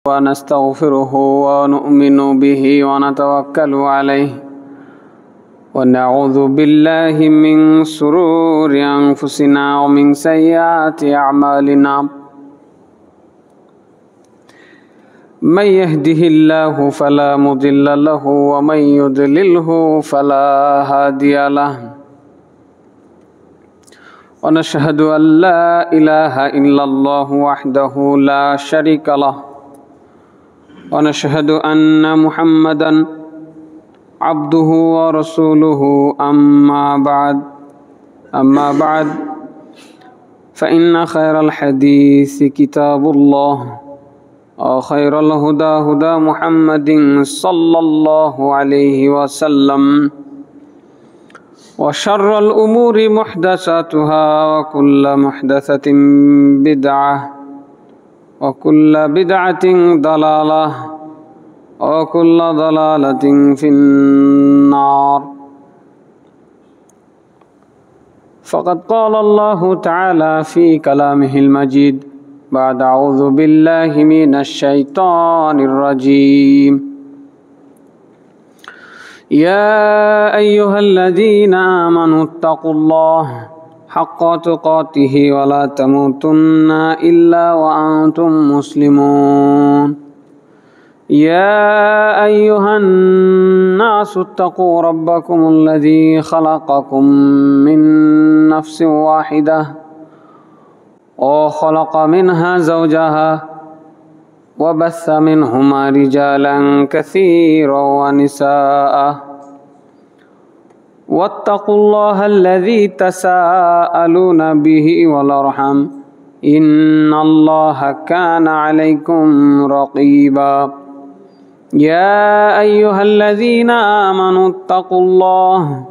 ونستغفره ونؤمن به ونتوكل عليه ونعوذ بالله من شرور أنفسنا ومن سيئات أعمالنا من يهده الله فلا مضل له ومن يضلله فلا هادي له ونشهد أن لا إله إلا الله وحده لا شريك له ونشهد أن محمدا عبده ورسوله أما بعد فإن خير الحديث كتاب الله وخير الهدى هدى محمد صلى الله عليه وسلم وشر الأمور محدثاتها وكل محدثة بدعة وكل بدعة ضلالة وكل ضلالة في النار فقد قال الله تعالى في كلامه المجيد بعد أعوذ بالله من الشيطان الرجيم يا أيها الذين آمنوا اتقوا الله حق تقاته ولا تموتن إلا وأنتم مسلمون يا أيها الناس اتقوا ربكم الذي خلقكم من نفس واحدة وخلق منها زوجها وبث منهما رجالا كثيرا ونساء واتقوا الله الذي تساءلون به والأرحام إن الله كان عليكم رقيبا يا أيها الذين آمنوا اتقوا الله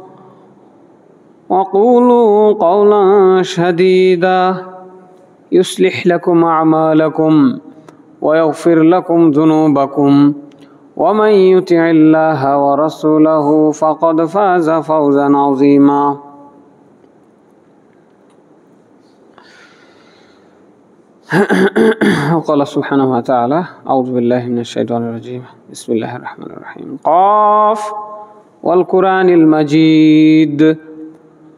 وقولوا قولا سديدا يصلح لكم أعمالكم ويغفر لكم ذنوبكم ومن يطع الله ورسوله فقد فاز فوزا عظيما وقال سبحانه وتعالى أعوذ بالله من الشيطان الرجيم بسم الله الرحمن الرحيم قاف والقرآن المجيد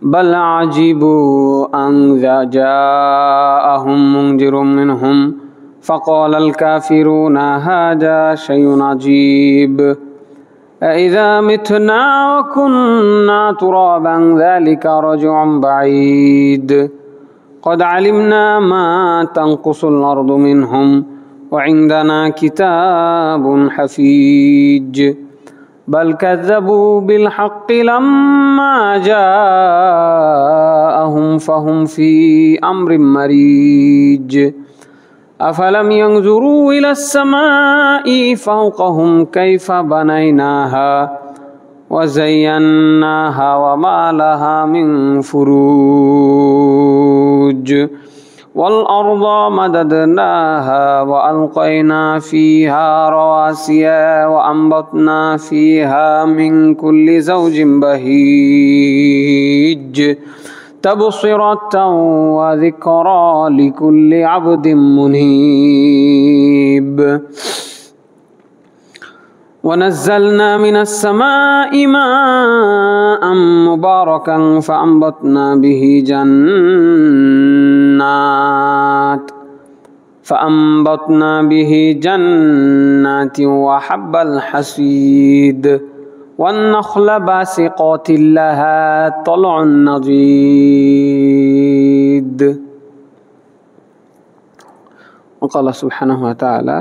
بل عجبوا أن جاءهم منذر منهم فقال الكافرون هذا شيء عجيب أإذا متنا وكنا ترابا ذلك رجع بعيد قد علمنا ما تنقص الأرض منهم وعندنا كتاب حفيظ بل كذبوا بالحق لما جاءهم فهم في أمر مريج أفلم ينظروا إلى السماء فوقهم كيف بنيناها وزيناها وما لها من فروج والأرض مددناها وألقينا فيها رواسي وأنبتنا فيها من كل زوج بهيج تبصرة وذكرى لكل عبد منيب ونزلنا من السماء ماء مباركا فأنبتنا به جنات وحب الحصيد والنخل باسقات لها طلع نضيد وقال سبحانه وتعالى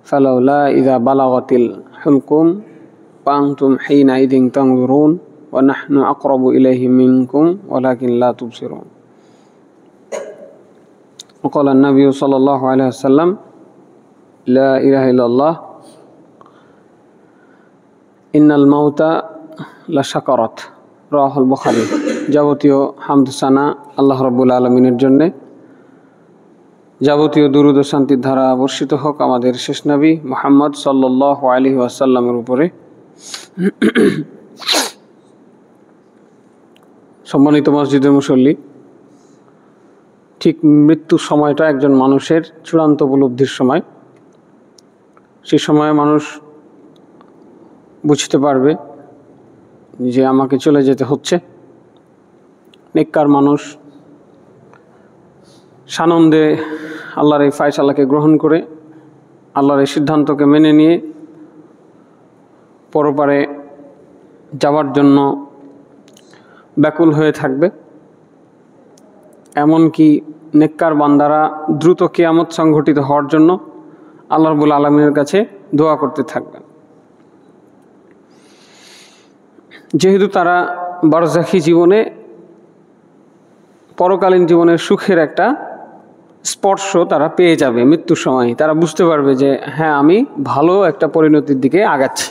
فلولا إذا بلغت الحلقوم وأنتم حينئذ تنظرون ونحن أقرب إليه منكم ولكن لا تبصرون وقال النبي صلى الله عليه وسلم لا إله إلا الله ইন্নাল মাউতা লা শাকারাত রাওয়াহুল বুখারী। যাবতীয় হামদ সানা আল্লাহ রাব্বুল আলামিনের জন্য, যাবতীয় দুরূদ ও শান্তির ধারা বর্ষিত হোক আমাদের শেষ নবী মুহাম্মদ সাল্লাল্লাহু আলাইহি ওয়াসাল্লামের উপরে। সম্মানিত মসজিদের মুসল্লি, ঠিক মৃত্যুর সময়টা একজন মানুষের চূড়ান্ত উপলব্ধির সময়। সে সময় মানুষ বুঝতে পারবে যে আমাকে চলে যেতে হচ্ছে। নেককার মানুষ সানন্দে আল্লাহর এই ফায়সালাকে গ্রহণ করে, আল্লাহর এই সিদ্ধান্তকে মেনে নিয়ে পরপারে যাওয়ার জন্য ব্যাকুল হয়ে থাকবে। এমনকি নেককার বান্দারা দ্রুত কিয়ামত সংঘটিত হওয়ার জন্য আল্লাহ রাব্বুল আলামিনের কাছে দোয়া করতে থাকবেন। যেহেতু তারা বারজাখী জীবনে, পরকালীন জীবনের সুখের একটা স্পর্শ তারা পেয়ে যাবে মৃত্যুর সময়। তারা বুঝতে পারবে যে হ্যাঁ, আমি ভালো একটা পরিণতির দিকে আগাচ্ছি।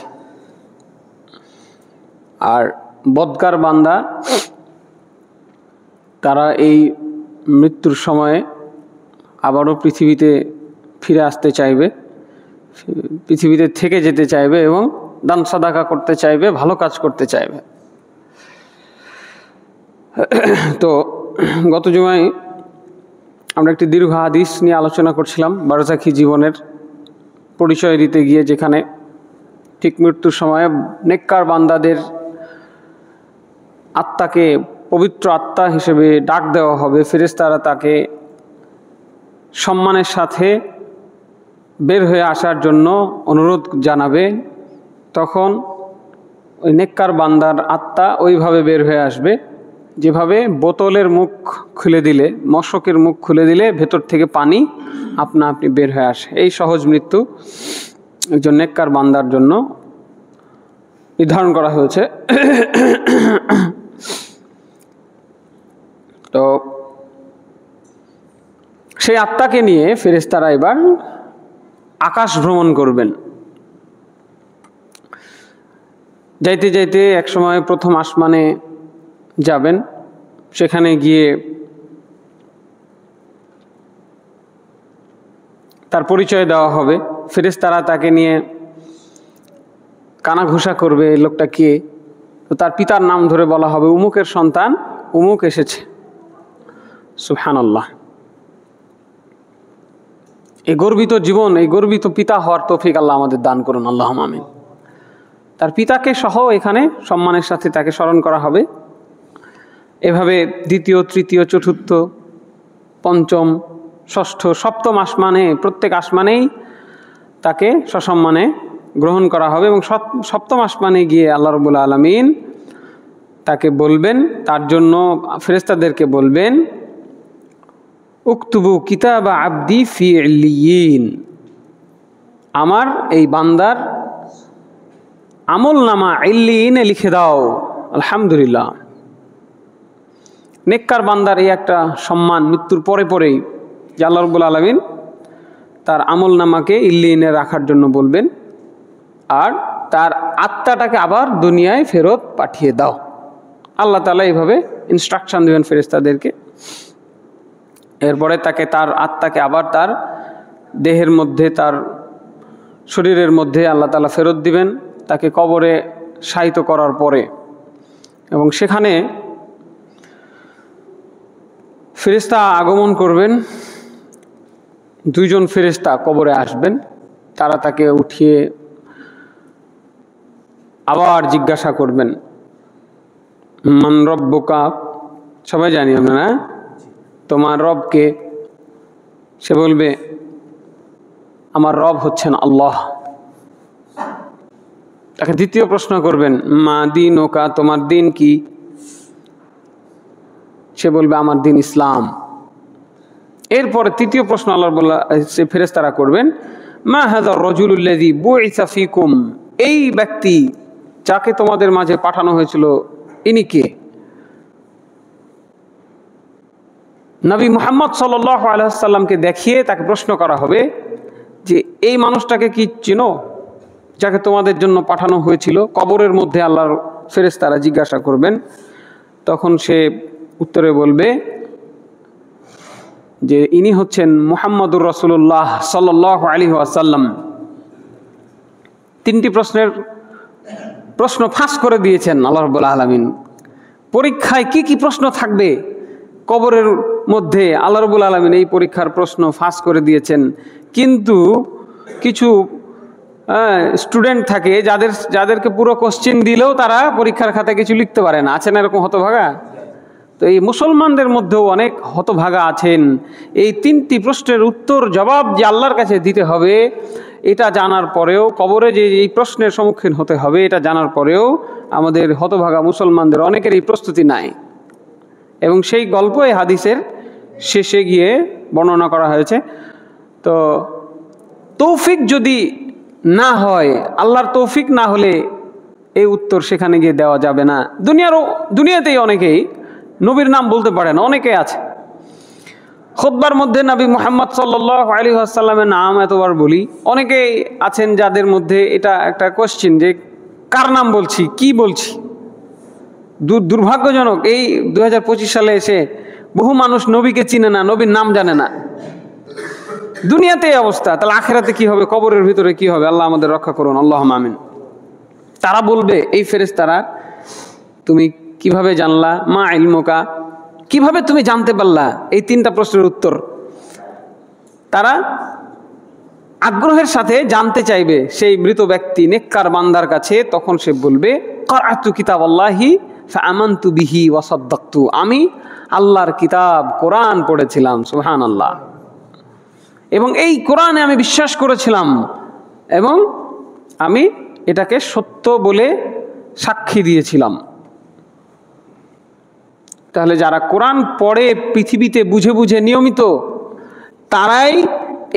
আর বদকার বান্দা তারা এই মৃত্যুর সময়ে আবারও পৃথিবীতে ফিরে আসতে চাইবে, পৃথিবীতে থেকে যেতে চাইবে এবং দান সাদাকা করতে চাইবে, ভালো কাজ করতে চাইবে। তো গত জুমায় আমরা একটি দীর্ঘ হাদিস নিয়ে আলোচনা করছিলাম বারজাখী জীবনের পরিচয় দিতে গিয়ে, যেখানে ঠিক মৃত্যুর সময়ে নেককার বান্দাদের আত্মাকে পবিত্র আত্মা হিসেবে ডাক দেওয়া হবে। ফেরেশতারা তাকে সম্মানের সাথে বের হয়ে আসার জন্য অনুরোধ জানাবে। তখন ওই নেককার বান্দার আত্মা ওইভাবে বের হয়ে আসবে যেভাবে বোতলের মুখ খুলে দিলে, মশকের মুখ খুলে দিলে ভেতর থেকে পানি আপনা আপনি বের হয়ে আসে। এই সহজ মৃত্যু একজন নেককার বান্দার জন্য নির্ধারণ করা হয়েছে। তো সেই আত্মাকে নিয়ে ফেরেশতারা এবার আকাশ ভ্রমণ করবেন। যাইতে যাইতে একসময় প্রথম আসমানে যাবেন। সেখানে গিয়ে তার পরিচয় দেওয়া হবে। ফেরেশতারা তাকে নিয়ে কানাঘুষা করবে, এই লোকটা কে? তো তার পিতার নাম ধরে বলা হবে, উমুকের সন্তান উমুক এসেছে। সুবহানাল্লাহ। এই গর্বিত জীবন, এই গর্বিত পিতা হওয়ার তৌফিক আল্লাহ আমাদের দান করুন, আল্লাহুম্মা আমিন। তার পিতাকে সহ এখানে সম্মানের সাথে তাকে স্মরণ করা হবে। এভাবে দ্বিতীয়, তৃতীয়, চতুর্থ, পঞ্চম, ষষ্ঠ, সপ্তম আসমানে, প্রত্যেক আসমানেই তাকে সসম্মানে গ্রহণ করা হবে। এবং সপ্তম আসমানে গিয়ে আল্লাহ রাব্বুল আলামিন তাকে বলবেন, তার জন্য ফেরেশতাদেরকে বলবেন, উকতুবু কিতাবা আবদি ফি ইল্লিয়িন, আমার এই বান্দার আমল নামা ইল্লিয়িনে লিখে দাও। আলহামদুলিল্লাহ। নেককার বান্দার এই একটা সম্মান মৃত্যুর পরে পরেই যে আল্লাহ রাব্বুল আলামিন তার আমল নামাকে ইল্লিয়িনে রাখার জন্য বলবেন, আর তার আত্মাটাকে আবার দুনিয়ায় ফেরত পাঠিয়ে দাও। আল্লাহ তাআলা এইভাবে ইনস্ট্রাকশন দেবেন ফেরেশতাদেরকে। এরপরে তাকে, তার আত্মাকে আবার তার দেহের মধ্যে, তার শরীরের মধ্যে আল্লাহ তাআলা ফেরত দিবেন তাকে কবরে শায়িত করার পরে। এবং সেখানে ফেরেশতা আগমন করবেন, দুইজন ফেরেশতা কবরে আসবেন। তারা তাকে উঠিয়ে আবার জিজ্ঞাসা করবেন, মান রব্বুকা, সবাই জানি আমরা না, তোমার রবকে? সে বলবে, আমার রব হচ্ছেন আল্লাহ। তাকে দ্বিতীয় প্রশ্ন করবেন, মা দীনুকা, তোমার দিন কি? সে বলবে, আমার দিন ইসলাম। এরপরে তৃতীয় প্রশ্ন আল্লাহ সে ফেরেশতারা করবেন, মা হাযা রাজুলুল্লাযী বুইসা ফীকুম, এই ব্যক্তি যাকে তোমাদের মাঝে পাঠানো হয়েছিল ইনি কে? নবী মুহাম্মদ সাল্লাল্লাহু আলাইহি ওয়াসাল্লামকে দেখিয়ে তাকে প্রশ্ন করা হবে যে এই মানুষটাকে কি চিনো, যাকে তোমাদের জন্য পাঠানো হয়েছিল? কবরের মধ্যে আল্লাহর ফেরেশতারা জিজ্ঞাসা করবেন। তখন সে উত্তরে বলবে যে ইনি হচ্ছেন মুহাম্মদুর রাসূলুল্লাহ সাল্লাল্লাহু আলাইহি ওয়াসাল্লাম। তিনটি প্রশ্ন ফাঁস করে দিয়েছেন আল্লাহ রাব্বুল আলামিন। পরীক্ষায় কি কি প্রশ্ন থাকবে কবরের মধ্যে, আল্লাহ রাব্বুল আলামিন এই পরীক্ষার প্রশ্ন ফাঁস করে দিয়েছেন। কিন্তু কিছু স্টুডেন্ট থাকে যাদেরকে পুরো কোশ্চেন দিলেও তারা পরীক্ষার খাতায় কিছু লিখতে পারে না, আছে না এরকম হতভাগা? তো এই মুসলমানদের মধ্যেও অনেক হতভাগা আছেন। এই 3টি প্রশ্নের উত্তর জবাব যে আল্লাহর কাছে দিতে হবে এটা জানার পরেও, কবরে যে এই প্রশ্নের সম্মুখীন হতে হবে এটা জানার পরেও আমাদের হতভাগা মুসলমানদের অনেকেরই প্রস্তুতি নাই। এবং সেই গল্প এই হাদিসের শেষে গিয়ে বর্ণনা করা হয়েছে। তো তৌফিক যদি না হয়, আল্লাহর তৌফিক না হলে এই উত্তর সেখানে গিয়ে দেওয়া যাবে না। দুনিয়াতেই অনেকেই নবীর নাম বলতে পারে না, অনেকেই আছে। খুতবার মধ্যে নবী মুহাম্মদ সাল্লাল্লাহু আলাইহি ওয়াসাল্লামের নাম এতবার বলি, অনেকেই আছেন যাদের মধ্যে এটা একটা কোশ্চেন যে কার নাম বলছি, কি বলছি। দুর্ভাগ্যজনক, এই 2025 সালে এসে বহু মানুষ নবীকে চিনে না, নবীর নাম জানে না। দুনিয়াতে এই অবস্থা, তাহলে আখেরাতে কি হবে, কবরের ভিতরে কি হবে? আল্লাহ আমাদের রক্ষা করুন, আল্লাহুম্মা আমিন। তারা বলবে, এই ফেরেশতারা, তুমি কিভাবে জানলা, মা ইলমুকা, কিভাবে তুমি জানতে পারলা এই 3টা প্রশ্নের উত্তর? তারা আগ্রহের সাথে জানতে চাইবে সেই মৃত ব্যক্তি নেককার বান্দার কাছে। তখন সে বলবে, ক্বরা'তু কিতাবাল্লাহি ফাআমানতু বিহি ওয়া সাদ্দাকতু, আমি আল্লাহর কিতাব কোরআন পড়েছিলাম, সুবহানাল্লাহ, এবং এই কোরআনে আমি বিশ্বাস করেছিলাম এবং আমি এটাকে সত্য বলে সাক্ষী দিয়েছিলাম। তাহলে যারা কোরআন পড়ে পৃথিবীতে বুঝে বুঝে নিয়মিত, তারাই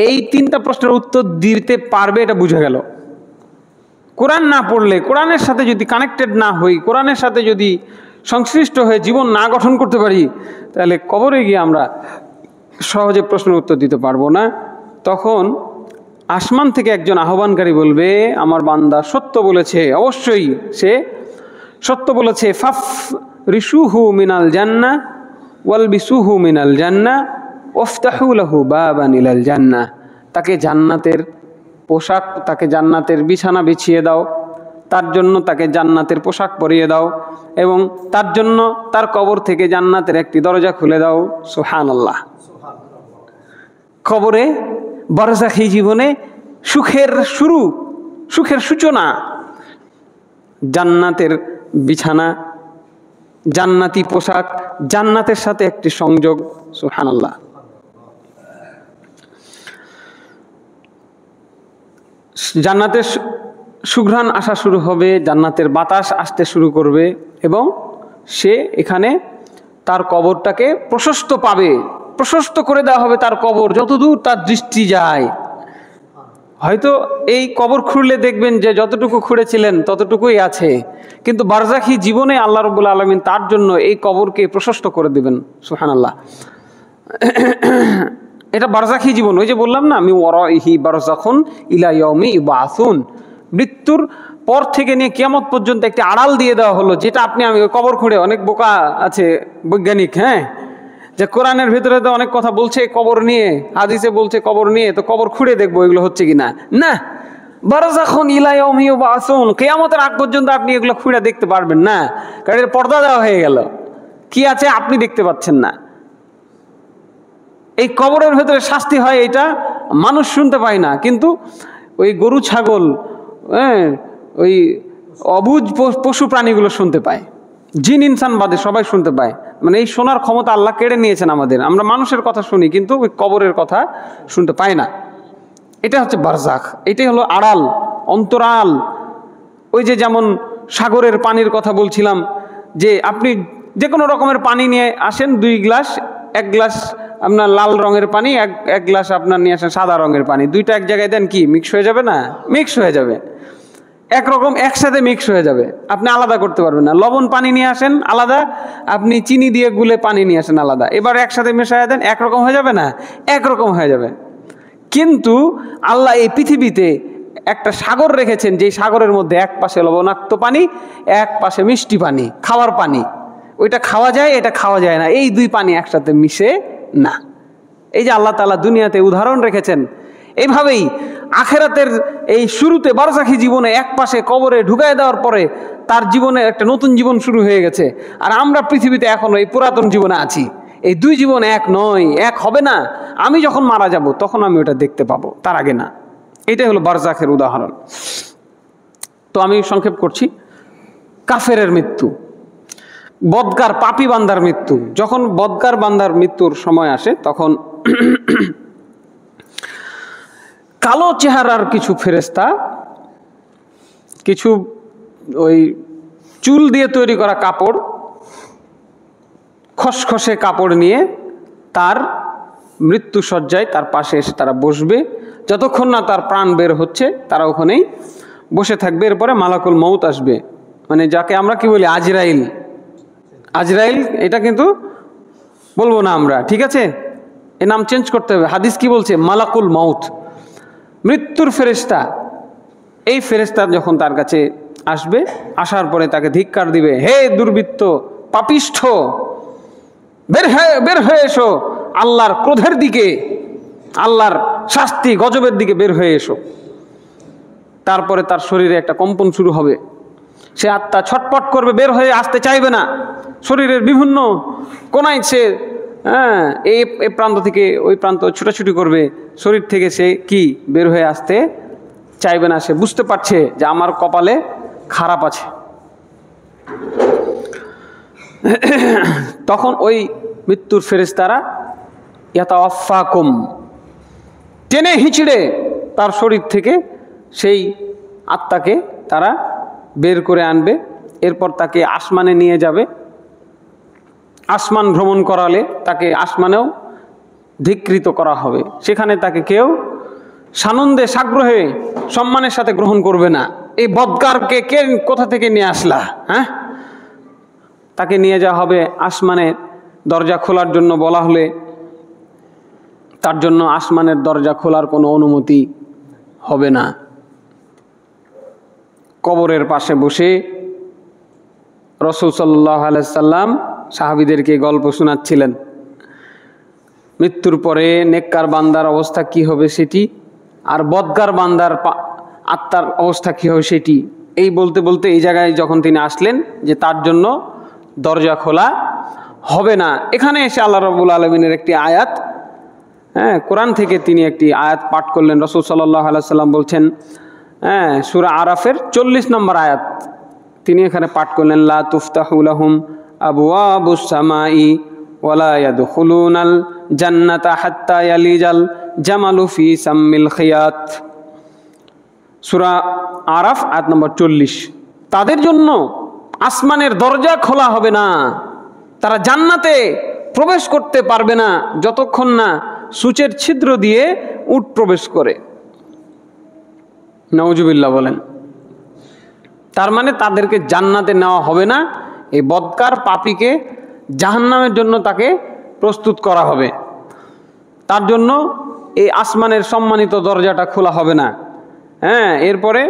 এই 3টা প্রশ্নের উত্তর দিতে পারবে, এটা বুঝে গেল। কোরআন না পড়লে, কোরআনের সাথে যদি কানেক্টেড না হই, কোরআনের সাথে যদি সংশ্লিষ্ট হয়ে জীবন না গঠন করতে পারি, তাহলে কবরে গিয়ে আমরা সহজে প্রশ্নের উত্তর দিতে পারবো না। তখন আসমান থেকে একজন আহ্বানকারী বলবে, আমার বান্দা সত্য বলেছে, অবশ্যই সে সত্য বলেছে। ফাফ রিসুহু মিনাল জান্নাহ ওয়ালবিসুহু মিনাল জান্নাহ ওয়াফতাহু লাহু বাবান ইলাল জান্নাহ, তাকে জান্নাতের পোশাক, তাকে জান্নাতের বিছানা বিছিয়ে দাও, তার জন্য তাকে জান্নাতের পোশাক পরিয়ে দাও, এবং তার জন্য তার কবর থেকে জান্নাতের একটি দরজা খুলে দাও। সুবহানাল্লাহ। কবরে বারজাখী জীবনে সুখের শুরু, সুখের সূচনা, জান্নাতের বিছানা, জান্নাতি পোশাক, জান্নাতের সাথে একটি সংযোগ। সুবহানাল্লাহ। জান্নাতের সুঘ্রাণ আসা শুরু হবে, জান্নাতের বাতাস আসতে শুরু করবে, এবং সে এখানে তার কবরটাকে প্রশস্ত পাবে, প্রশস্ত করে দেওয়া হবে তার কবর, যতদূর তার দৃষ্টি যায়। হয়তো এই কবর খুঁড়লে দেখবেন যে যতটুকু খুঁড়েছিলেন ততটুকুই আছে, কিন্তু বারজাখী জীবনে আল্লাহ রাব্বুল আলামিন তার জন্য এই কবরকে প্রশস্ত করে দিবেন। সুবহানাল্লাহ। এটা বারজাখী জীবন। ওই যে বললাম না, মিন ওয়ারাইহি বারজাখুন ইলা ইয়াউমি ইউবাসুন, মৃত্যুর পর থেকে নিয়ে কিয়ামত পর্যন্ত একটি আড়াল দিয়ে দেওয়া হলো, যেটা আপনি আমি কবর খুঁড়ে, অনেক বোকা আছে বৈজ্ঞানিক, হ্যাঁ, যে কোরআনের ভিতরে তো অনেক কথা বলছে কবর নিয়ে, হাদিসে বলছে কবর নিয়ে, তো কবর খুঁড়ে দেখবো এগুলো হচ্ছে কিনা। না, বারজাখুন ইলা ইয়াউমি ইউবাসুন, কিয়ামতের আগ পর্যন্ত আপনি এগুলো খুঁড়ে দেখতে পারবেন না, কারণ এর পর্দা দেওয়া হয়ে গেল। কি আছে আপনি দেখতে পাচ্ছেন না। এই কবরের ভেতরে শাস্তি হয়, এটা মানুষ শুনতে পায় না, কিন্তু ওই গরু ছাগল, ওই অবুঝ পশু প্রাণীগুলো শুনতে পায়, জিন ইনসান বাদে সবাই শুনতে পায়। মানে এই শোনার ক্ষমতা আল্লাহ কেড়ে নিয়েছেন আমাদের। আমরা মানুষের কথা শুনি, কিন্তু ওই কবরের কথা শুনতে পাই না। এটা হচ্ছে বারজাখ, এটাই হলো আড়াল, অন্তরাল। ওই যে যেমন সাগরের পানির কথা বলছিলাম, যে আপনি যে কোনো রকমের পানি নিয়ে আসেন, 2 গ্লাস, 1 গ্লাস আপনার লাল রঙের পানি, এক গ্লাস আপনার নিয়ে আসেন সাদা রঙের পানি, দুইটা এক জায়গায় দেন, কি মিক্স হয়ে যাবে না? মিক্স হয়ে যাবে, একরকম একসাথে মিক্স হয়ে যাবে, আপনি আলাদা করতে পারবেন না। লবণ পানি নিয়ে আসেন আলাদা, আপনি চিনি দিয়ে গুলে পানি নিয়ে আসেন আলাদা, এবার একসাথে মেশায় দেন, একরকম হয়ে যাবে না? একরকম হয়ে যাবে। কিন্তু আল্লাহ এই পৃথিবীতে একটা সাগর রেখেছেন, যেই সাগরের মধ্যে এক পাশে লবণাক্ত পানি, এক পাশে মিষ্টি পানি, খাওয়ার পানি। ওইটা খাওয়া যায়, এটা খাওয়া যায় না, এই 2 পানি একসাথে মিশে না। এই যে আল্লাহ তাআলা দুনিয়াতে উদাহরণ রেখেছেন, এইভাবেই আখেরাতের এই শুরুতে বারজাখী জীবনে এক পাশে কবরে ঢুকায় দেওয়ার পরে তার জীবনে একটা নতুন জীবন শুরু হয়ে গেছে। আর আমরা পৃথিবীতে এখনো এই পুরাতন জীবনে আছি। এই 2 জীবন এক নয়, এক হবে না। আমি যখন মারা যাব তখন আমি ওটা দেখতে পাবো, তার আগে না। এটাই হলো বারজাখের উদাহরণ। তো আমি সংক্ষেপ করছি। কাফেরের মৃত্যু, বদকার পাপী বান্দার মৃত্যু। যখন বদকার বান্দার মৃত্যুর সময় আসে তখন কালো চেহারার কিছু ফেরেশতা কিছু ওই চুল দিয়ে তৈরি করা কাপড়, খসখসে কাপড় নিয়ে তার মৃত্যুসজ্জায় তার পাশে এসে তারা বসবে। যতক্ষণ না তার প্রাণ বের হচ্ছে তারা ওখানেই বসে থাকবে। এরপরে মালাকুল মউত আসবে, মানে যাকে আমরা কি বলি আজরাইল। আজরাইল এটা কিন্তু বলবো না আমরা, ঠিক আছে, এ নাম চেঞ্জ করতে হবে। হাদিস কি বলছে? মালাকুল মউত, মৃত্যুর ফেরেশতা। এই ফেরেশতা যখন তার কাছে আসবে, আসার পরে তাকে ধিক্কার দিবে, হে দুর্বৃত্ত, পাপিষ্ঠ, বের হয়ে এসো আল্লাহর ক্রোধের দিকে, আল্লাহর শাস্তি গজবের দিকে বের হয়ে এসো। তারপরে তার শরীরে একটা কম্পন শুরু হবে, সে আত্মা ছটপট করবে, বের হয়ে আসতে চাইবে না। শরীরের বিভিন্ন কোনায় সে এই প্রান্ত থেকে ওই প্রান্ত ছুটাছুটি করবে, শরীর থেকে সে কি বের হয়ে আসতে চাইবে না। সে বুঝতে পারছে যে আমার কপালে খারাপ আছে। তখন ওই মৃত্যুর ফেরেশতারা ইয়াতাওয়াফাকুম, টেনে হিঁচড়ে তার শরীর থেকে সেই আত্মাকে তারা বের করে আনবে। এরপর তাকে আসমানে নিয়ে যাবে। আসমান ভ্রমণ করালে তাকে আসমানেও ধিক্কৃত করা হবে। সেখানে তাকে কেউ সানন্দে সাগ্রহে সম্মানের সাথে গ্রহণ করবে না। এই বদকারকে কে কোথা থেকে নিয়ে আসলা, হ্যাঁ? তাকে নিয়ে যাওয়া হবে আসমানে। দরজা খোলার জন্য বলা হলে তার জন্য আসমানের দরজা খোলার কোনো অনুমতি হবে না। কবরের পাশে বসে রাসূল সাল্লাল্লাহু আলাইহি সাল্লাম সাহাবীদেরকে গল্প শোনাচ্ছিলেন। মৃত্যুর পরে নেককার বান্দার অবস্থা কি হবে সেটি, আর বদকার বান্দার আত্মার অবস্থা কি হবে সেটি। এই বলতে বলতে এই জায়গায় যখন তিনি আসলেন যে তার জন্য দরজা খোলা হবে না, এখানে এসে আল্লাহ রাব্বুল আলামিনের একটি আয়াত, কোরআন থেকে তিনি একটি আয়াত পাঠ করলেন। রাসূল সাল্লাল্লাহু আলাইহি সাল্লাম বলছেন, সূরা আরাফের 40 নম্বর আয়াত তিনি এখানে পাঠ করলেন, লা তুফতাহু লাহুম আবওয়াবুস সামাই ওয়ালা ইয়াদখুলুনাল জান্নাতা হাত্তা ইয়ালিজাল জামালু ফি সাম্মিল খিয়াত। সূরা আরাফ আয়াত নম্বর 40। তাদের জন্য আসমানের দরজা খোলা হবে না, তারা জান্নাতে প্রবেশ করতে পারবে না যতক্ষণ না সূচের ছিদ্র দিয়ে উট প্রবেশ করে। নাউজুবিল্লাহ বলেন। তার মানে তাদেরকে জান্নাতে নেওয়া হবে না, এই বদকার পাপীকে জাহান্নামের জন্য তাকে প্রস্তুত করা হবে। তার জন্য এই আসমানের সম্মানিত দরজাটা খোলা হবে না। এরপরে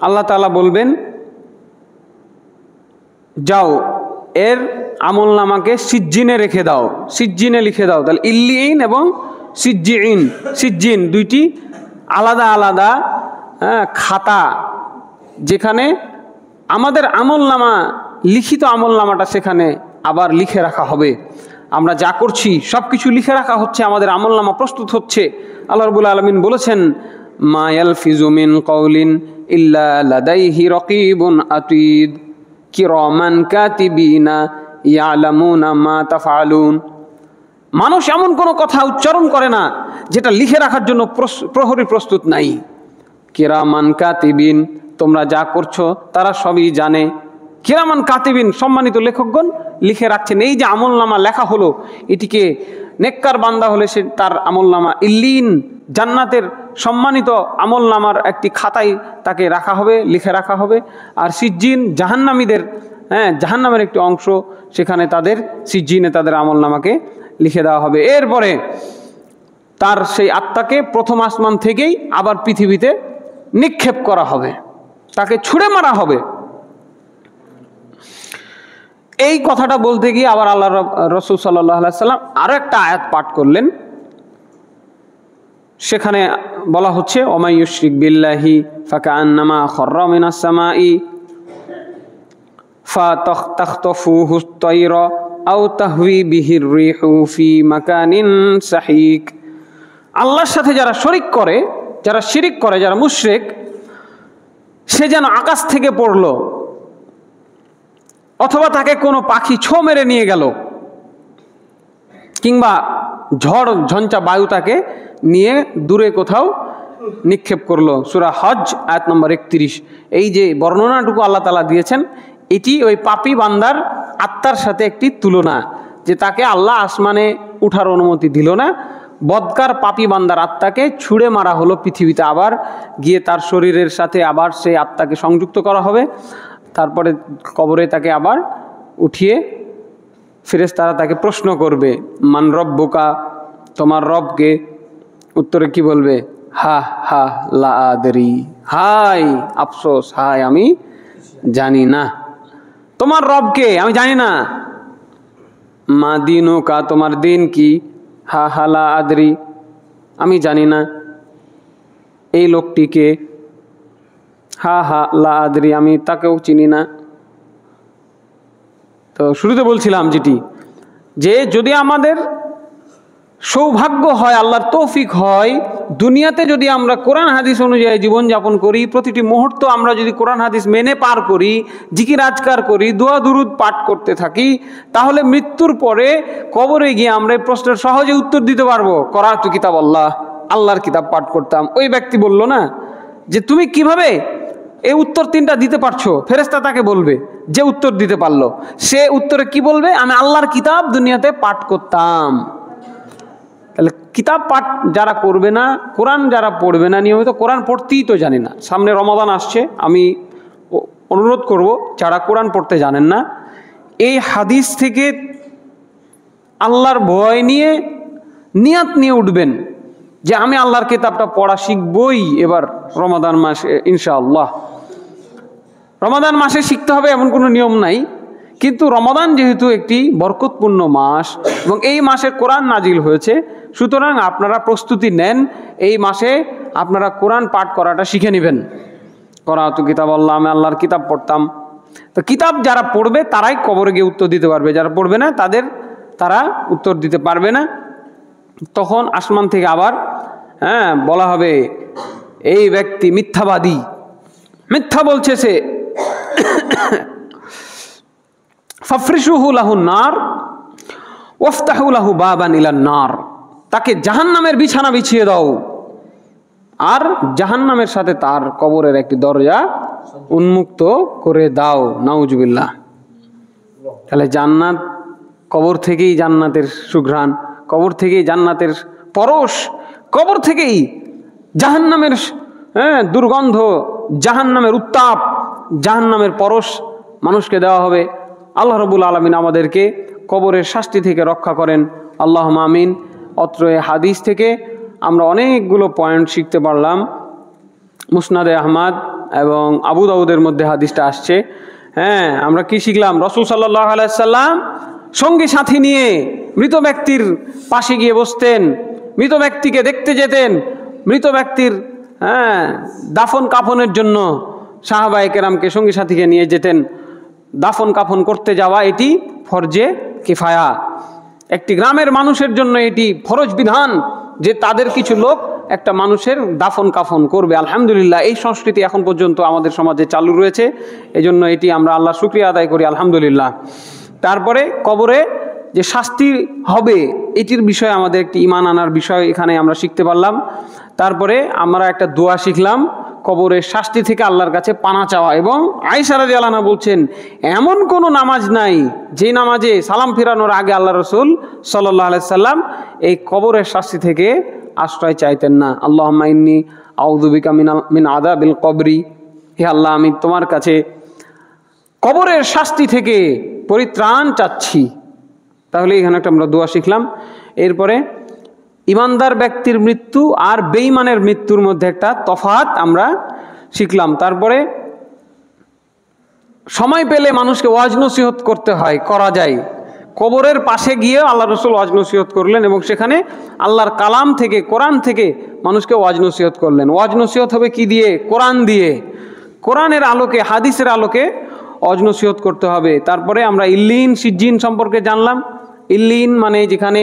আল্লাহ তাআলা বলবেন, যাও এর আমল নামাকে সিজ্জিনে রেখে দাও, সিজ্জিনে লিখে দাও। তাহলে ইল্লিইন এবং সিজ্জিইন, সিজ্জিন দুইটি আলাদা আলাদা খাতা, যেখানে আমাদের আমল নামা, লিখিত আমল নামাটা সেখানে আবার লিখে রাখা হবে। আমরা যা করছি সব কিছু লিখে রাখা হচ্ছে, আমাদের আমল নামা প্রস্তুত হচ্ছে। আল্লাহ রাব্বুল আলামিন বলেছেন, মা ইয়ালফিজু মিন কওলিন ইল্লা লাদাইহি রাকিবুন আতীদ কিরামান কাতিবিনা ইয়ালামুনা মা তাফআলুন। মানুষ এমন কোনো কথা উচ্চারণ করে না যেটা লিখে রাখার জন্য প্রহরী প্রস্তুত নাই। কিরামান কাতিবিন, তোমরা যা করছো তারা সবই জানে। কিরামান কাতিবিন, সম্মানিত লেখকগণ লিখে রাখছেন। এই যে আমলনামা লেখা হলো, এটিকে নেককার বান্দা হলে সে তার আমলনামা ইল্লিন, জান্নাতের সম্মানিত আমলনামার একটি খাতায় তাকে রাখা হবে, লিখে রাখা হবে। আর সিজ্জিন জাহান্নামীদের, জাহান্নামের একটি অংশ, সেখানে তাদের সিজ্জিনে তাদের আমলনামাকে লিখে দেওয়া হবে। এরপরে তার সেই আত্মাকে প্রথম আসমান থেকেই আবার পৃথিবীতে নিক্ষেপ করা হবে, তাকে ছুঁড়ে মারা হবে। এই কথাটা বলতে গিয়ে আবার আল্লাহ রাসূল সাল্লাল্লাহু আলাইহি সাল্লাম আরো একটা আয়াত পাঠ করলেন। সেখানে বলা হচ্ছে, ওমাই ইউশরিক বিল্লাহি ফাকান্নামা খাররা মিনাস সামাই ফাতাখতাফুহু আত-তায়রা আও তাহওয়ি বিহির রিহু ফি মাকানিন সাহিক। আল্লাহর সাথে যারা শরীক করে যারা শিরিক করে, যারা মুশরিক, সে যেন আকাশ থেকে পড়লো, অথবা তাকে কোনো পাখি ছো মেরে নিয়ে গেল, কিংবা ঝড় ঝঞ্ঝা বায়ু তাকে নিয়ে দূরে কোথাও নিক্ষেপ করলো। সূরা হজ আয়াত নম্বর 31। এই যে বর্ণনাটুকু আল্লাহ তাআলা দিয়েছেন, এটি ওই পাপী বান্দার আত্মার সাথে একটি তুলনা, যে তাকে আল্লাহ আসমানে উঠার অনুমতি দিল না, বদকার পাপী বান্দার আত্মাকে ছুঁড়ে মারা হলো পৃথিবীতে, আবার গিয়ে তার শরীরের সাথে আবার সেই আত্মাকে সংযুক্ত করা হবে, তারপরে কবরে তাকে আবার উঠিয়ে ফেরেশতারা তাকে প্রশ্ন করবে, মান রব্বুকা, তোমার রবকে? উত্তরে কি বলবে? হা হা লা আদরি, হাই আফসোস, হাই আমি জানি না। তোমার রবকে? আমি জানি না। মা দিনুকা, তোমার দিন কি? হা হা লা আদরি, আমি জানি না। এই লোকটিকে? হা হা লা আদরি, আমি তাকেও চিনি না। তো শুরুতে বলছিলাম যেটি, যে যদি আমাদের সৌভাগ্য হয়, আল্লাহর তৌফিক হয়, দুনিয়াতে যদি আমরা কোরআন হাদিস অনুযায়ী জীবনযাপন করি, প্রতিটি মুহূর্ত আমরা যদি কোরআন হাদিস মেনে পার করি, জিকির আজকার করি, দোয়া দুরুদ পাঠ করতে থাকি, তাহলে মৃত্যুর পরে কবরে গিয়ে আমরা এই প্রশ্নের সহজে উত্তর দিতে পারবো। করাতু কিতাব আল্লাহ, আল্লাহর কিতাব পাঠ করতাম। ওই ব্যক্তি বলল না যে তুমি কিভাবে এই উত্তর তিনটা দিতে পারছো? ফেরেশতা তাকে বলবে, যে উত্তর দিতে পারলো সে উত্তরে কি বলবে? আমি আল্লাহর কিতাব দুনিয়াতে পাঠ করতাম। তাহলে কিতাব পাঠ যারা করবে না, কোরআন যারা পড়বে না নিয়মিত, কোরআন পড়তেই তো জানি না। সামনে রমাদান আসছে, আমি অনুরোধ করব যারা কোরআন পড়তে জানেন না, এই হাদিস থেকে আল্লাহর ভয় নিয়ে নিয়াত নিয়ে উঠবেন যে আমি আল্লাহর কিতাবটা পড়া শিখবই এবার রমাদান মাসে ইনশাআল্লাহ। রমাদান মাসে শিখতে হবে এমন কোনো নিয়ম নাই, কিন্তু রমাদান যেহেতু একটি বরকতপূর্ণ মাস এবং এই মাসে কোরআন নাজিল হয়েছে, সুতরাং আপনারা প্রস্তুতি নেন, এই মাসে আপনারা কোরআন পাঠ করাটা শিখে নেবেন। করাতু কিতাব আল্লাহ, আমি আল্লাহর কিতাব পড়তাম। তো কিতাব যারা পড়বে তারাই কবরে গিয়ে উত্তর দিতে পারবে, যারা পড়বে না তারা উত্তর দিতে পারবে না। তখন আসমান থেকে আবার বলা হবে, এই ব্যক্তি মিথ্যাবাদী, মিথ্যা বলছে সে। ফাফরিশুহু লাহুন নার ওয়াফতাহু লাহু বাবান ইলান নার, তাকে জাহান্নামের বিছানা বিছিয়ে দাও আর জাহান্নামের সাথে তার কবরের একটি দরজা উন্মুক্ত করে দাও। নাউজুবিল্লাহ। তাহলে জান্নাত, কবর থেকেই জান্নাতের সুঘ্রাণ, কবর থেকেই জান্নাতের পরশ, কবর থেকেই জাহান্নামের দুর্গন্ধ, জাহান্নামের উত্তাপ, জাহান্নামের পরশ মানুষকে দেওয়া হবে। আল্লাহ রাব্বুল আলামিন আমাদেরকে কবরের শাস্তি থেকে রক্ষা করেন, আল্লাহুম্মা আমিন। অত্র হাদিস থেকে আমরা অনেকগুলো পয়েন্ট শিখতে পারলাম। মুসনাদে আহমদ এবং আবু দাউদের মধ্যে হাদিসটা আসছে। আমরা কি শিখলাম? রাসূল সাল্লাল্লাহু আলাইহি সাল্লাম সঙ্গী সাথী নিয়ে মৃত ব্যক্তির পাশে গিয়ে বসতেন, মৃত ব্যক্তিকে দেখতে যেতেন, মৃত ব্যক্তির দাফন কাফনের জন্য সাহাবায়ে কেরামকে সঙ্গী সাথীকে নিয়ে যেতেন। দাফন কাফন করতে যাওয়া এটি ফরজে কিফায়া, একটি গ্রামের মানুষের জন্য এটি ফরজ বিধান যে তাদের কিছু লোক একটা মানুষের দাফন কাফন করবে। আলহামদুলিল্লাহ, এই সংস্কৃতি এখন পর্যন্ত আমাদের সমাজে চালু রয়েছে, এজন্য এটি আমরা আল্লাহর শুকরিয়া আদায় করি, আলহামদুলিল্লাহ। তারপরে কবরে যে শাস্তি হবে এটির বিষয়ে আমাদের একটি ঈমান আনার বিষয় এখানে আমরা শিখতে পারলাম। তারপরে আমরা একটা দোয়া শিখলাম, কবরের শাস্তি থেকে আল্লাহর কাছে পানা চাওয়া। এবং আয়েশা রাদিয়াল্লাহু আনহা বলছেন, এমন কোনো নামাজ নাই যে নামাজে সালাম ফেরানোর আগে আল্লাহ রাসূল সাল্লাল্লাহু আলাইহি সাল্লাম এই কবরের শাস্তি থেকে আশ্রয় চাইতেন না। আল্লাহুম্মা ইন্নী আউযু বিকা মিন আযাবিল কবরি, হে আল্লাহ আমি তোমার কাছে কবরের শাস্তি থেকে পরিত্রাণ চাচ্ছি। তাহলে এখানে একটা আমরা দোয়া শিখলাম। এরপরে ইমানদার ব্যক্তির মৃত্যু আর বেঈমানের মৃত্যুর মধ্যে একটা তফাৎ আমরা শিখলাম। তারপরে সময় পেলে মানুষকে ওয়াজ নসিহত করতে হয়, করা যায়। কবরের পাশে গিয়ে আল্লাহ রাসূল ওয়াজ নসিহত করলেন এবং সেখানে আল্লাহর কালাম থেকে, কোরআন থেকে মানুষকে ওয়াজ নসিহত করলেন। ওয়াজ নসিহত হবে কি দিয়ে? কোরআন দিয়ে, কোরআনের আলোকে, হাদিসের আলোকে ওয়াজ নসিহত করতে হবে। তারপরে আমরা ইল্লিন সিজ্জিন সম্পর্কে জানলাম। ইল্লিন মানে যেখানে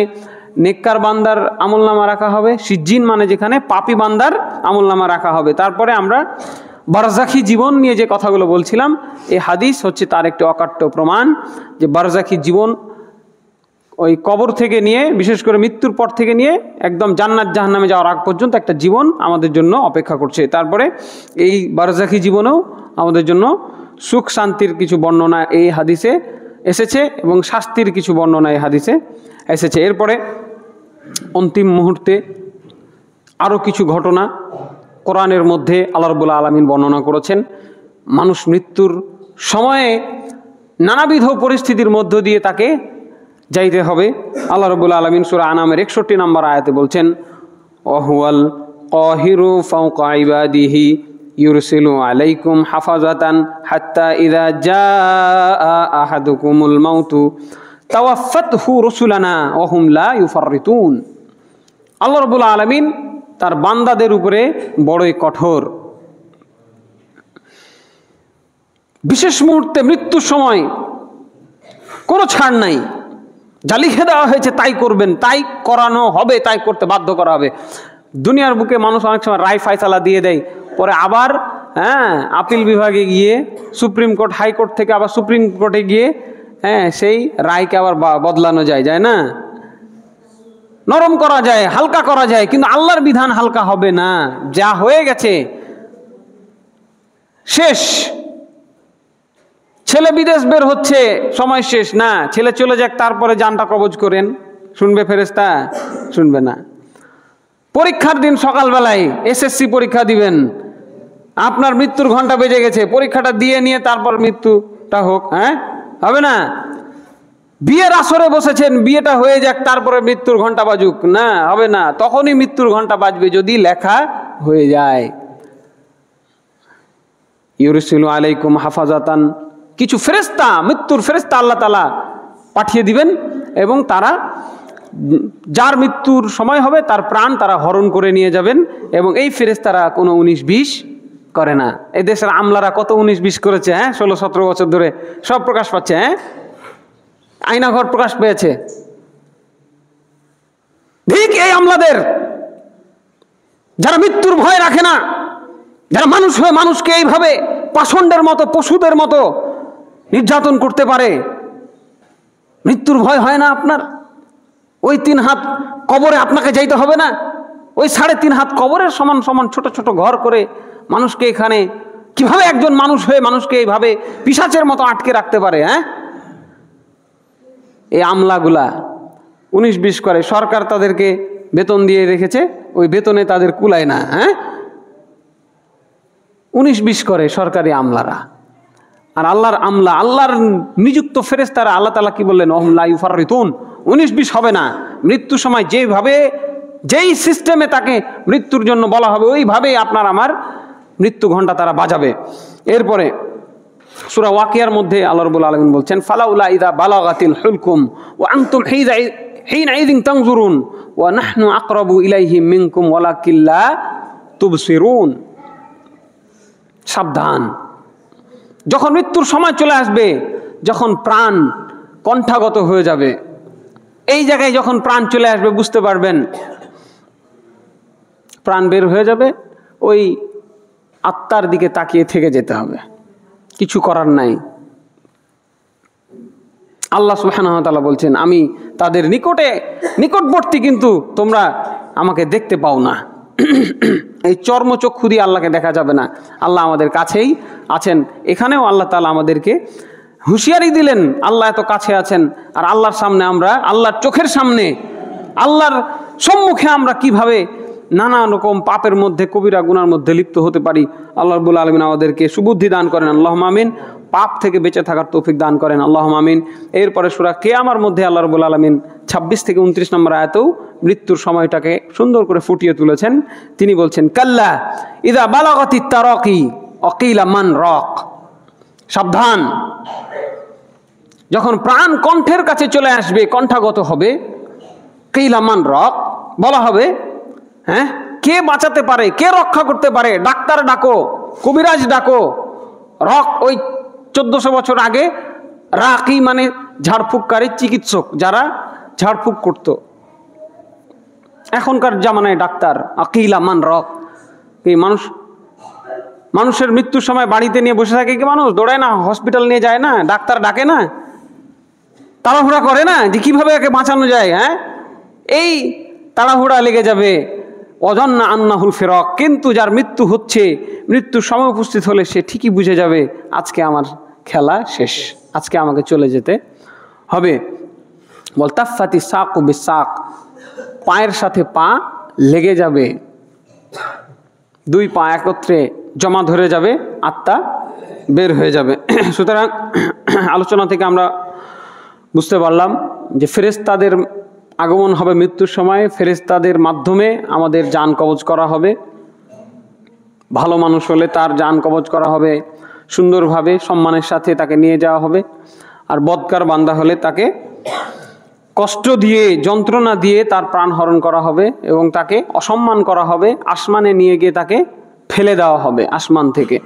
নেককার বান্দার আমলনামা রাখা হবে, সিজ্জিন মানে যেখানে পাপী বান্দার আমলনামা রাখা হবে। তারপরে আমরা বারজাখি জীবন নিয়ে যে কথাগুলো বলছিলাম, এই হাদিস হচ্ছে তার একটি অকাট্য প্রমাণ যে বারজাখি জীবন ওই কবর থেকে নিয়ে, বিশেষ করে মৃত্যুর পর থেকে নিয়ে একদম জান্নাত জাহান্নামে যাওয়ার আগ পর্যন্ত একটা জীবন আমাদের জন্য অপেক্ষা করছে। তারপরে এই বারজাখি জীবনেও আমাদের জন্য সুখ শান্তির কিছু বর্ণনা এই হাদিসে এসেছে এবং শাস্তির কিছু বর্ণনা এই হাদিসে এসেছে। এরপরে অন্তিম মুহূর্তে আরও কিছু ঘটনা কোরআনের মধ্যে আল্লাহ রাব্বুল আলামিন বর্ণনা করেছেন। মানুষ মৃত্যুর সময়ে নানাবিধ পরিস্থিতির মধ্য দিয়ে তাকে যাইতে হবে। আল্লাহ রাব্বুল আলামিন সূরা আনামের 61 নম্বর আয়াতে বলছেন, ওয়াহুয়াল কাহিরু ফাওকা ইবাদিহি ইউরসিলু আলাইকুম হাফাজাতান হাত্তা ইযা জাআ আহাদুকুমুল মাউতু তাওয়াফাতহু রুসুলানা ওয়া হুম লা ইউফাররিতুন। আল্লাহ রাব্বুল আলামিন তার বান্দাদের উপরে বড়ই কঠোর। বিশেষ মুহূর্তে মৃত্যুর সময় কোনো ছাড় নাই, যা লিখে দেওয়া হয়েছে তাই করবেন, তাই করানো হবে, তাই করতে বাধ্য করা হবে। দুনিয়ার বুকে মানুষ অনেক সময় রায় ফায়সালা দিয়ে দেয়, পরে আবার আপিল বিভাগে গিয়ে সুপ্রিম কোর্ট, হাইকোর্ট থেকে আবার সুপ্রিম কোর্টে গিয়ে সেই রায়কে আবার বদলানো যায় না, নরম করা যায়, হালকা করা যায়, কিন্তু আল্লাহর বিধান হালকা হবে না। যা হয়ে গেছে শেষ। ছেলে বিদেশ বের হচ্ছে, সময় শেষ না, ছেলে চলে যাক তারপরে জানটা কবজ করেন, শুনবে ফেরেশতা? শুনবে না। পরীক্ষার দিন সকালবেলায় এসএসসি পরীক্ষা দিবেন, আপনার মৃত্যুর ঘন্টা বেজে গেছে, পরীক্ষাটা দিয়ে নিয়ে তারপর মৃত্যুটা হোক, হবে না। বিয়ের আসরে বসেছেন, বিয়েটা হয়ে যাক তারপরে মৃত্যুর ঘন্টা বাজুক, না, হবে না। তখনই মৃত্যুর ঘন্টা বাজবে যদি লেখা হয়ে যায়। ইউরসিলু আলাইকুম হাফাজাতান, কিছু ফেরেশতা, মৃত্যুর ফেরেশতা আল্লাহ তাআলা পাঠিয়ে দিবেন এবং তারা যার মৃত্যুর সময় হবে তার প্রাণ তারা হরণ করে নিয়ে যাবেন। এবং এই ফেরেশতারা কোনো 19-20 করে না। এই দেশের আমলারা কত 19-20 করেছে, 16-17 বছর ধরে সব প্রকাশ পাচ্ছে, আয়নাঘর প্রকাশ পেয়েছে। ঠিক এই আমলাদের, যারা মৃত্যুর ভয় রাখে না, যারা মানুষ হয়ে মানুষকে এইভাবে পাষণ্ডের মতো, পশুদের মতো নির্যাতন করতে পারে। মৃত্যুর ভয় হয় না আপনার? ওই 3 হাত কবরে আপনাকে যাইতে হবে না? ওই 3.5 হাত কবরের সমান সমান ছোট ছোট ঘর করে মানুষকে এখানে কিভাবে একজন মানুষ হয়ে মানুষকে এইভাবে পিশাচের মতো আটকে রাখতে পারে? এই আমলাগুলা 19-20 করে, সরকার তাদেরকে বেতন দিয়ে রেখেছে, ওই বেতনে তাদের কুলায় না। 19-20 করে সরকারি আমলারা। আর আল্লাহর আমলা, আল্লাহর নিযুক্ত ফেরেশতারা, আল্লাহ তাআলা কি বললেন? ওহুম লা ইউফাররিতুন, 19-20 হবে না। মৃত্যুর সময় যেভাবে, যেই সিস্টেমে তাকে মৃত্যুর জন্য বলা হবে ওইভাবেই আপনার আমার মৃত্যু ঘন্টা তারা বাজাবে। এরপরে সূরা ওয়াকিয়ার মধ্যে আল্লাহ রাব্বুল আলামিন বলছেন, ফালাউলা ইযা বালাগাতিল হুলকুম ওয়া আনতুম হিনাইযিন তানজুরুন ওয়া নাহনু আকরাবু ইলাইহি মিনকুম ওয়ালাকিন লা তুবসিরুন। সাবধান, যখন মৃত্যুর সময় চলে আসবে, যখন প্রাণ কণ্ঠাগত হয়ে যাবে, এই জায়গায় যখন প্রাণ চলে আসবে বুঝতে পারবেন প্রাণ বের হয়ে যাবে, ওই আত্মার দিকে তাকিয়ে থেকে যেতে হবে, কিছু করার নাই। আল্লাহ সুবহানাহু ওয়া তাআলা বলছেন, আমি তাদের নিকটবর্তী, কিন্তু তোমরা আমাকে দেখতে পাও না। এই চর্মচক্ষু দিয়ে আল্লাহকে দেখা যাবে না। আল্লাহ আমাদের কাছেই আছেন। এখানেও আল্লাহ তাআলা আমাদেরকে হুঁশিয়ারি দিলেন, আল্লাহ এত কাছে আছেন। আর আল্লাহর সামনে আমরা, আল্লাহর চোখের সামনে, আল্লাহর সম্মুখে আমরা কিভাবে নানা রকম পাপের মধ্যে, কবিরা গুনার মধ্যে লিপ্ত হতে পারি। আল্লাহ রাব্বুল আলামিন আমাদেরকে সুবুদ্ধি দান করেন, আল্লাহুম্মা আমিন। পাপ থেকে বেঁচে থাকার তৌফিক দান করেন, আল্লাহুম্মা আমিন। এরপরে সূরা কিয়ামার মধ্যে আল্লাহ রাব্বুল আলামিন 26 থেকে 29 নম্বর আয়াতেও মৃত্যুর সময়টাকে সুন্দর করে ফুটিয়ে তুলেছেন। তিনি বলছেন, কাল্লা ইযা বালাগাতিত তারাকি অকিলা মান রাক। সাবধান, যখন প্রাণ কণ্ঠের কাছে চলে আসবে, কণ্ঠাগত হবে, কিলা মান রাক, বলা হবে কে বাঁচাতে পারে, কে রক্ষা করতে পারে? ডাক্তার ডাকো, কবিরাজ ডাকো। রক ওই 1400 বছর আগে রাকি মানে ঝাড়ফুঁককারী চিকিৎসক, যারা ঝাড়ফুঁক করত। এখনকার জামানায় ডাক্তার আকিলা মান রক, এই মানুষের মৃত্যুর সময় বাড়িতে নিয়ে বসে থাকে কি মানুষ? দৌড়ায় না, হসপিটাল নিয়ে যায় না, ডাক্তার ডাকে না, তাড়াহুড়া করে না যে কিভাবে একে বাঁচানো যায়। হ্যাঁ, এই তাড়াহুড়া লেগে যাবে অজান্না আন্নাহুল ফিরাক। কিন্তু যার মৃত্যু হচ্ছে, মৃত্যুর সময় উপস্থিত হলে সে ঠিকই বুঝে যাবে আজকে আমার খেলা শেষ, আজকে আমাকে চলে যেতে হবে। ওয়ালতাফাতি সাকু বিসাক, পায়ের সাথে পা লেগে যাবে, দুই পা একত্রে জমা ধরে যাবে, আত্মা বের হয়ে যাবে। সুতরাং আলোচনা থেকে আমরা বুঝতে পারলাম যে ফেরেশতাদের আগমন হবে মৃত্যুর সময়, ফেরেশতাদের মাধ্যমে আমাদের জান কবজ করা হবে। ভালো মানুষ হলে তার জান কবজ করা হবে সুন্দরভাবে, সম্মানের সাথে তাকে নিয়ে যাওয়া হবে। আর বদকার বান্দা হলে তাকে কষ্ট দিয়ে, যন্ত্রণা দিয়ে তার প্রাণ হরণ করা হবে এবং তাকে অসম্মান করা হবে, আসমানে নিয়ে গিয়ে তাকে ফেলে দেওয়া হবে আসমান থেকে।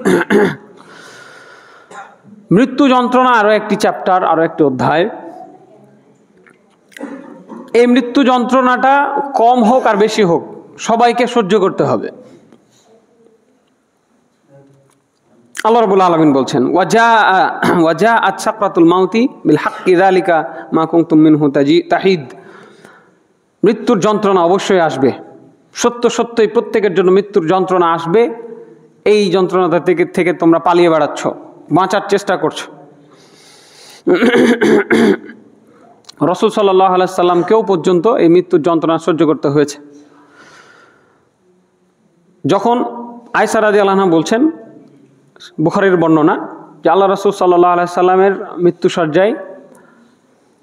মৃত্যু যন্ত্রণা আরো একটি চ্যাপ্টার, আরো একটি অধ্যায়। এই মৃত্যু যন্ত্রণাটা কম হোক আর বেশি হোক সবাইকে সহ্য করতে হবে। আল্লাহ রাব্বুল আলামিন বলছেন ওয়াজাআত সাকরাতুল মাউতি বিল হাক্কি যালিকা মা কুনতুম মিনহু তাহিদ। মৃত্যুর যন্ত্রণা অবশ্যই আসবে, সত্যই প্রত্যেকের জন্য মৃত্যুর যন্ত্রণা আসবে। এই যন্ত্রণাটা থেকে তোমরা পালিয়ে বেড়াচ্ছ, বাঁচার চেষ্টা করছো। রাসূল সাল্লাল্লাহু আলাইহি সাল্লামকেও পর্যন্ত এই মৃত্যুর যন্ত্রণা সহ্য করতে হয়েছে। যখন আয়েশা রাদিয়াল্লাহু আনহা বলছেন, বুখারীর বর্ণনা, যে আল্লাহ রাসূল সাল্লাল্লাহু আলাইহি সাল্লামের মৃত্যুসজ্জায়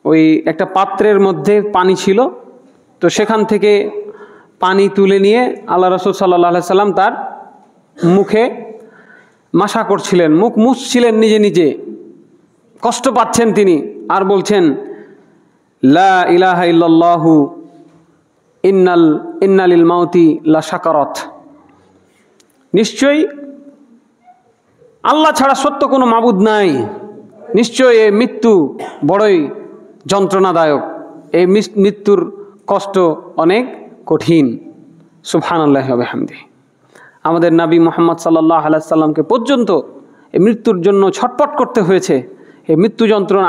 ওই একটা পাত্রের মধ্যে পানি ছিল, তো সেখান থেকে পানি তুলে নিয়ে আল্লাহ রাসূল সাল্লাল্লাহু আলাইহি সাল্লাম তার মুখে মাসা করছিলেন, মুখ মুছছিলেন নিজে নিজে, কষ্ট পাচ্ছেন তিনি, আর বলছেন লা ইলাহা ইল্লাল্লাহু ইন্না লিল মাউতি লা সাকারাত। নিশ্চয়ই আল্লাহ ছাড়া সত্য কোনো মাবুদ নাই, নিশ্চয়ই এই মৃত্যু বড়ই যন্ত্রণাদায়ক, এই মৃত্যুর কষ্ট অনেক কঠিন। সুবহানাল্লাহি ওয়া বিহামদিহি। আমাদের নবী মুহাম্মদ সাল্লাল্লাহু আলাইহি সাল্লামকে পর্যন্ত এই মৃত্যুর জন্য ছটফট করতে হয়েছে। এই মৃত্যু যন্ত্রণা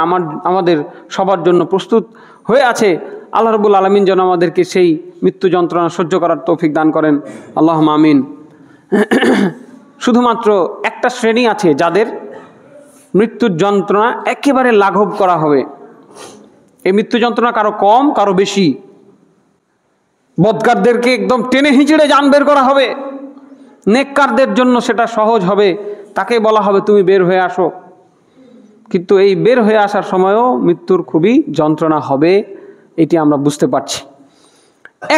আমাদের সবার জন্য প্রস্তুত হয়ে আছে। আল্লাহ রাব্বুল আলামিন যেন আমাদেরকে সেই মৃত্যু যন্ত্রণা সহ্য করার তৌফিক দান করেন, আল্লাহুম্মা আমিন। শুধুমাত্র একটা শ্রেণী আছে যাদের মৃত্যুর যন্ত্রণা একেবারে লাঘব করা হবে। এই মৃত্যু যন্ত্রণা কারো কম, কারো বেশি। বদকারদেরকে একদম টেনে হিঁচড়ে জান বের করা হবে, নেককারদের জন্য সেটা সহজ হবে, তাকে বলা হবে তুমি বের হয়ে আসো। কিন্তু এই বের হয়ে আসার সময়ও মৃত্যুর খুবই যন্ত্রণা হবে, এটি আমরা বুঝতে পারছি।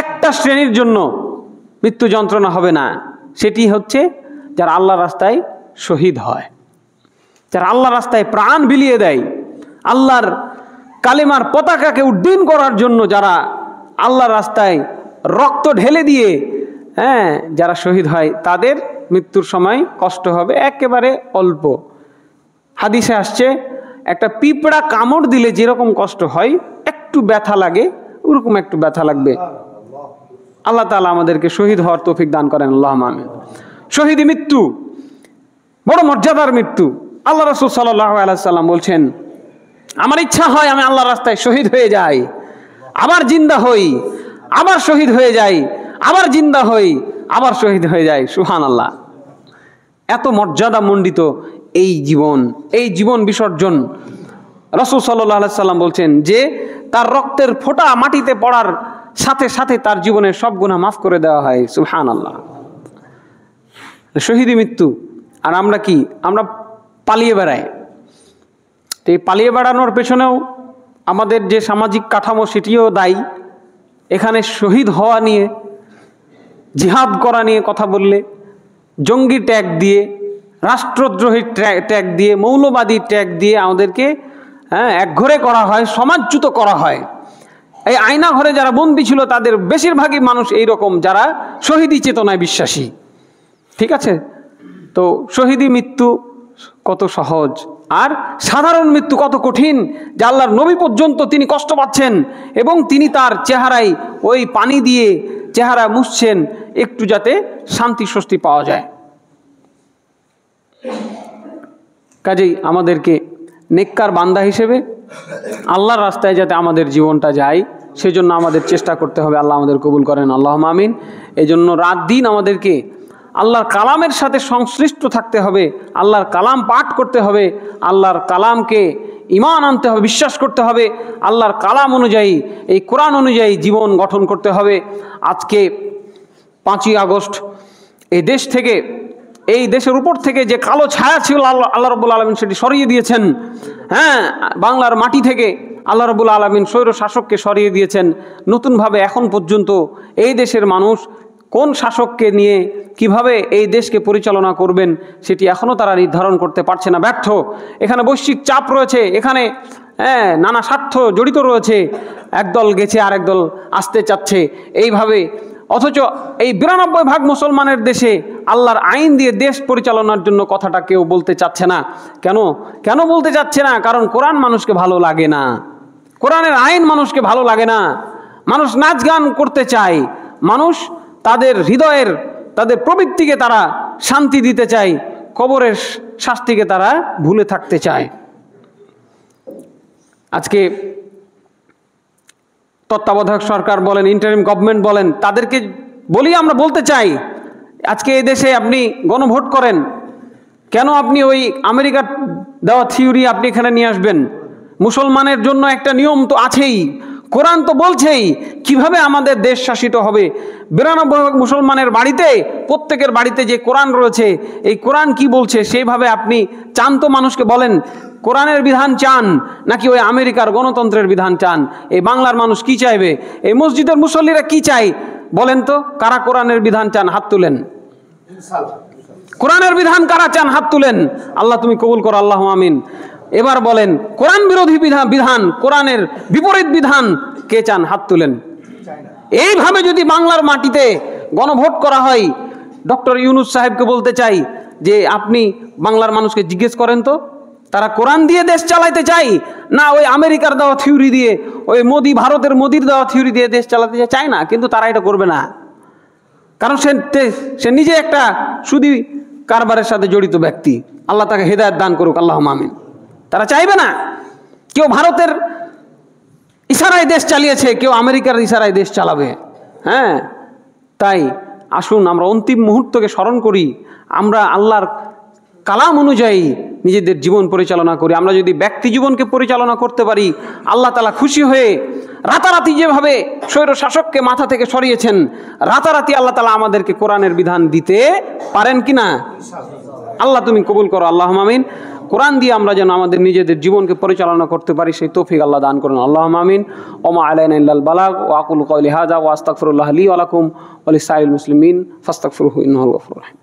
একটা শ্রেণীর জন্য মৃত্যু যন্ত্রণা হবে না, সেটি হচ্ছে যারা আল্লাহর রাস্তায় শহীদ হয়, যারা আল্লাহর রাস্তায় প্রাণ বিলিয়ে দেয়, আল্লাহর কালেমার পতাকাকে উড্ডীন করার জন্য যারা আল্লাহর রাস্তায় রক্ত ঢেলে দিয়ে যারা শহীদ হয়, তাদের মৃত্যুর সময় কষ্ট হবে একেবারে অল্প। হাদিসে আসছে একটা পিঁপড়া কামড় দিলে যেরকম কষ্ট হয়, একটু ব্যথা লাগে, ওরকম একটু ব্যথা লাগবে। আল্লাহ তাআলা আমাদেরকে শহীদ হওয়ার তৌফিক দান করেন, আল্লাহুম্মা আমিন। শহীদ মৃত্যু বড় মর্যাদার মৃত্যু। আল্লাহ রাসূল সাল্লাল্লাহু আলাইহি সাল্লাম বলছেন, আমার ইচ্ছা হয় আমি আল্লাহর রাস্তায় শহীদ হয়ে যাই, আবার জিন্দা হই, আবার শহীদ হয়ে যাই, আবার জিন্দা হই, আবার শহীদ হয়ে যাই। সুবহানাল্লাহ। এত মর্যাদা মণ্ডিত এই জীবন বিসর্জন। রাসূল সাল্লাল্লাহু আলাইহি সাল্লাম বলছেন যে তার রক্তের ফোঁটা মাটিতে পড়ার সাথে সাথে তার জীবনের সব গুনাহ মাফ করে দেওয়া হয়। সুবহানাল্লাহ। শহীদ মৃত্যু। আর আমরা কি? আমরা পালিয়ে বেড়াই। তো এই পালিয়ে বেড়ানোর পেছনেও আমাদের যে সামাজিক কাঠামো সেটিও দায়ী। এখানে শহীদ হওয়া নিয়ে, জিহাদ করা নিয়ে কথা বললে জঙ্গি ট্যাগ দিয়ে, রাষ্ট্রদ্রোহী ট্যাগ দিয়ে, মৌলবাদী ট্যাগ দিয়ে আমাদেরকে একঘরে করা হয়, সমাজচ্যুত করা হয়। এই আয়না ঘরে যারা বন্দী ছিল তাদের বেশিরভাগই মানুষ এইরকম, যারা শহীদি চেতনায় বিশ্বাসী। ঠিক আছে? তো শহীদি মৃত্যু কত সহজ, আর সাধারণ মৃত্যু কত কঠিন, যে আল্লাহর নবী পর্যন্ত তিনি কষ্ট পাচ্ছেন এবং তিনি তার চেহারায় ওই পানি দিয়ে চেহারা মুছছেন একটু যাতে শান্তি স্বস্তি পাওয়া যায়। কাজেই আমাদেরকে নেককার বান্দা হিসেবে আল্লাহর রাস্তায় যাতে আমাদের জীবনটা যায় সেজন্য আমাদের চেষ্টা করতে হবে। আল্লাহ আমাদের কবুল করেন, আল্লাহুম্মা আমিন। এই জন্য রাত দিন আমাদেরকে আল্লাহর কালামের সাথে সংশ্লিষ্ট থাকতে হবে, আল্লাহর কালাম পাঠ করতে হবে, আল্লাহর কালামকে ঈমান আনতে হবে, বিশ্বাস করতে হবে, আল্লাহর কালাম অনুযায়ী এই কোরআন অনুযায়ী জীবন গঠন করতে হবে। আজকে 5ই আগস্ট এই দেশ থেকে, এই দেশের উপর থেকে যে কালো ছায়া ছিল আল্লাহ রাব্বুল আলামিন সেটি সরিয়ে দিয়েছেন। হ্যাঁ, বাংলার মাটি থেকে আল্লাহ রাব্বুল আলামিন স্বৈর শাসককে সরিয়ে দিয়েছেন। নতুনভাবে এখন পর্যন্ত এই দেশের মানুষ কোন শাসককে নিয়ে কিভাবে এই দেশকে পরিচালনা করবেন সেটি এখনও তারা নির্ধারণ করতে পারছে না, ব্যর্থ। এখানে বৈশ্বিক চাপ রয়েছে, এখানে নানা স্বার্থ জড়িত রয়েছে, একদল গেছে আর একদল আসতে চাচ্ছে এইভাবে। অথচ এই 92% মুসলমানের দেশে আল্লাহর আইন দিয়ে দেশ পরিচালনার জন্য কথাটা কেউ বলতে চাচ্ছে না। কেন বলতে চাচ্ছে না? কারণ কোরআন মানুষকে ভালো লাগে না, কোরআনের আইন মানুষকে ভালো লাগে না। মানুষ নাচ গান করতে চায়, মানুষ তাদের হৃদয়ের, তাদের প্রবৃত্তিকে তারা শান্তি দিতে চায়, কবরের শাস্তিকে তারা ভুলে থাকতে চায়। আজকে তত্ত্বাবধায়ক সরকার বলেন, ইন্টারিম গভর্নমেন্ট বলেন, তাদেরকে আমরা বলতে চাই, আজকে এই দেশে আপনি গণভোট করেন, কেন আপনি ওই আমেরিকার দেওয়া থিওরি আপনি এখানে নিয়ে আসবেন? মুসলমানের জন্য একটা নিয়ম তো আছেই, কোরআন তো বলছেই কিভাবে আমাদের দেশ শাসিত হবে। 92% মুসলমানের বাড়িতে, প্রত্যেকের বাড়িতে যে কোরআন রয়েছে, এই কোরআন কি বলছে সেইভাবে আপনি চান তো মানুষকে বলেন, কোরআনের বিধান চান নাকি ওই আমেরিকার গণতন্ত্রের বিধান চান? এই বাংলার মানুষ কি চাইবে? এই মসজিদের মুসল্লিরা কি চাই বলেন তো? কারা কোরআনের বিধান চান? হাত তুলেন। কোরআনের বিধান কারা চান? হাত তুলেন। আল্লাহ তুমি কবুল করো, আল্লাহুম্মা আমিন। এবার বলেন, কোরআন বিরোধী বিধান, কোরআনের বিপরীত বিধান কে চান? হাত তুলেন। এইভাবে যদি বাংলার মাটিতে গণভোট করা হয়, ডক্টর ইউনূস সাহেবকে বলতে চাই যে আপনি বাংলার মানুষকে জিজ্ঞেস করেন তো, তারা কোরআন দিয়ে দেশ চালাইতে চায় না ওই আমেরিকার দেওয়া থিওরি দিয়ে, ওই ভারতের মোদির দেওয়া থিওরি দিয়ে দেশ চালাতে চায় না। কিন্তু তারা এটা করবে না, কারণ সে নিজে একটা সুদী কারবারের সাথে জড়িত ব্যক্তি। আল্লাহ তাকে হেদায়েত দান করুক, আল্লাহুম্মা আমিন। তারা চাইবে না। কেউ ভারতের ইশারায় দেশ চালিয়েছে, কেউ আমেরিকার ইশারায় দেশ চালাবে। হ্যাঁ, তাই আসুন আমরা অন্তিম মুহূর্তকে স্মরণ করি, আমরা আল্লাহর কালাম অনুযায়ী নিজেদের জীবন পরিচালনা করি। আমরা যদি ব্যক্তি জীবনকে পরিচালনা করতে পারি, আল্লাহ তাআলা খুশি হয়ে রাতারাতি যেভাবে স্বৈর শাসককে মাথা থেকে সরিয়েছেন, রাতারাতি আল্লাহ তাআলা আমাদেরকে কোরআনের বিধান দিতে পারেন কিনা? আল্লাহ তুমি কবুল করো, আল্লাহুম্মা আমিন। কোরআন দিয়ে আমরা যেন আমাদের নিজেদের জীবনকে পরিচালনা করতে পারি সেই তৌফিক আল্লাহ দান করুন, আল্লাহুম্মা আমিন। ওমা আলাইনা ইল্লাল বালাগ ওয়া আকুলু কওলি হাযা ওয়া আস্তাগফিরুল্লাহ লি ওয়া লাকুম ওয়া লিসাইরিল মুসলিমিন ফাস্তাগফিরুহু ইন্নাহু হুয়াল গফুরুর রাহিম।